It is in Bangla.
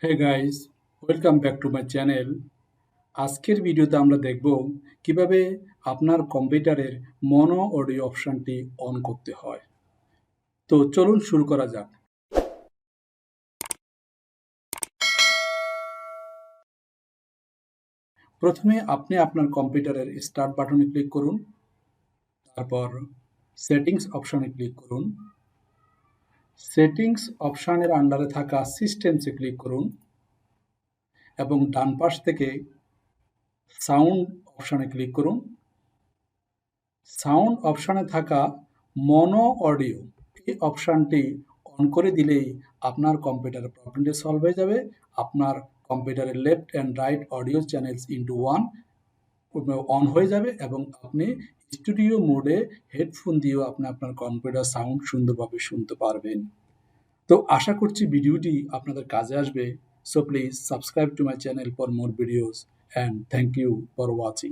Hey guys, welcome back to my channel. আজকের ভিডিওতে আমরা দেখব কিভাবে আপনার কম্পিউটারের মনো অডিও অপশনটি অন করতে হয়। তো চলুন শুরু করা যাক। প্রথমে আপনি আপনার কম্পিউটারের স্টার্ট বাটনে ক্লিক করুন, তারপর সেটিংস অপশনে ক্লিক করুন। সেটিংস অপশনের আন্ডারে থাকা সিস্টেমসে ক্লিক করুন এবং ডান পাশ থেকে সাউন্ড অপশনে ক্লিক করুন। সাউন্ড অপশনে থাকা মনো অডিও এই অপশনটি অন করে দিলেই আপনার কম্পিউটারের প্রবলেমটি সলভ হয়ে যাবে। আপনার কম্পিউটারের left and right audio channels into one on হয়ে যাবে এবং আপনি স্টুডিও মোডে হেডফোন দিয়েও আপনি আপনার কম্পিউটার সাউন্ড সুন্দরভাবে শুনতে পারবেন। তো আশা করছি ভিডিওটি আপনাদের কাজে আসবে। So please subscribe to my channel for more videos and thank you for watching.